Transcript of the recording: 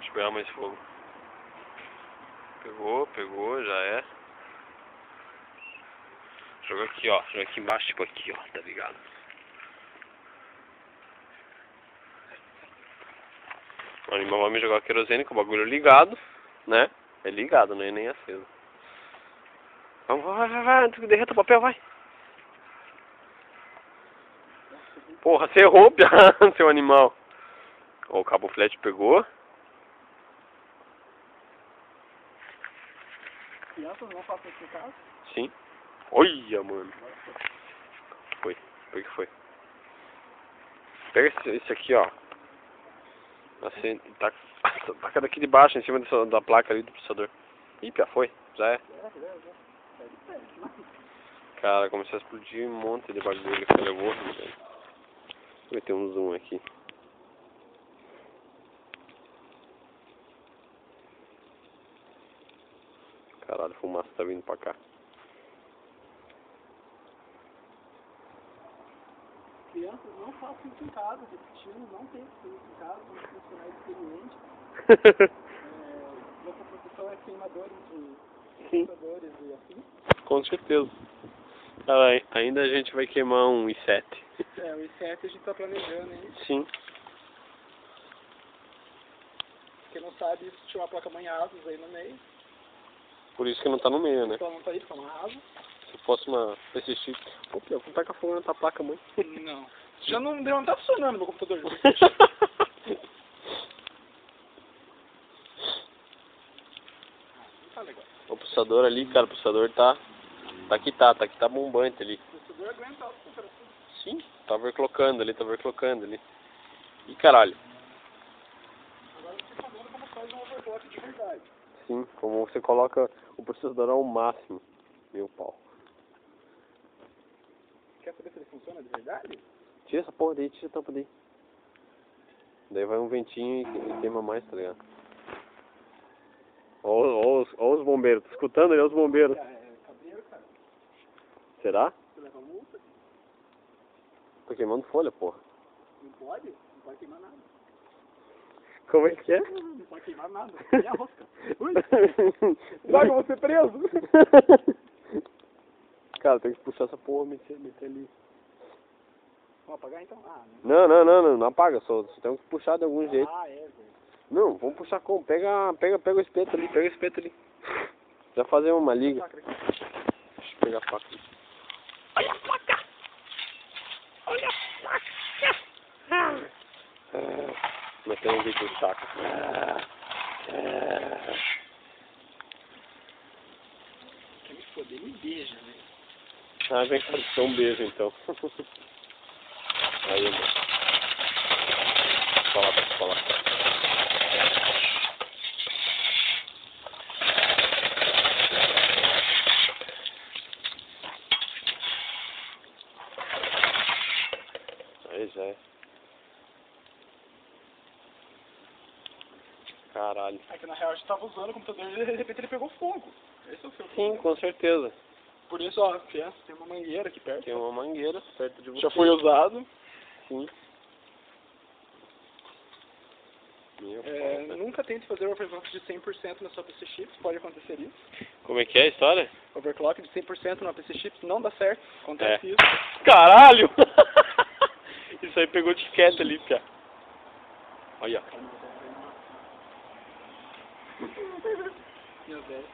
Deixa eu pegar mais fogo. Pegou, já é. Joga aqui, ó. Joga aqui embaixo, tipo aqui, ó. Tá ligado? O animal vai me jogar querosene com o bagulho ligado, né? É ligado, não é nem aceso. Vamos, vai, derreta o papel, vai. Porra, você errou, seu animal. Ó, o cabo flat pegou. Crianças não façam isso em casa? Sim. Olha, mano. Foi. O que foi? Pega esse aqui, ó. Assim, taca daqui de baixo, em cima da placa ali do processador. Ih, já foi. Já é. Cara, começou a explodir um monte de bagulho que levou. Vai ter um zoom aqui. Caralho, a fumaça tá vindo pra cá. Crianças não façam isso em casa, repetindo, não tem que fazer isso em casa, como profissionais experientes. Nossa profissão é queimadores de processadores e assim. Com certeza. Cara, ainda a gente vai queimar um i7. É, o i7 a gente tá planejando, hein? Sim. Quem não sabe, isso tinha uma placa-mãe ASUS aí no meio. Por isso que não tá no meio, né? Ela não tá aí, porque é uma ASUS. Se fosse uma PCX... Pô, Pio, não taca fogo na tua placa, mãe. Não. Já não tá funcionando meu computador. Não tá legal. O processador ali, cara, o processador tá tá bombante ali. O processador aguenta alta temperatura. Sim, tá overclockando ali. Ih, caralho. Agora você tá vendo como faz um overclock de verdade. Sim, como você coloca o processador ao máximo. Meu pau. Quer saber se ele funciona de verdade? Tira essa porra daí, tira a tampa daí. Daí vai um ventinho e queima mais, tá ligado? Ó os bombeiros, tá escutando aí os bombeiros? É cabreiro, cara. Será? Você leva multa? Tô queimando folha, porra. Não pode? Não pode queimar nada. Como é que é? Não pode queimar nada. Nem a rosca. Ui! Logo eu vou ser preso! Cara, tem que puxar essa porra e meter ali. Vamos apagar então? Ah, Não apaga, só tem que puxar de algum jeito. Ah, é, velho. Não, vamos puxar como? Pega o espeto ali, Já fazer uma liga. Deixa eu pegar a faca. Olha a faca! Olha a faca! Metendo um vídeo no saco. Quer me foder? Me beija, velho. Ah, vem cá, dá um beijo então. Aí, mano. Fala. Aí já é. Caralho. É que na real a gente tava usando o computador e de repente ele pegou fogo. Esse é o seu. Sim, com certeza. Por isso, ó, criança, tem uma mangueira aqui perto. Tem uma mangueira perto de você. Já foi usado. Sim. Meu Nunca tente fazer overclock de 100% na sua PC Chips, pode acontecer isso. Como é que é a história? Overclock de 100% na PC Chips não dá certo, acontece isso. Caralho! Isso aí pegou disquete ali, pia. Olha. Meu velho.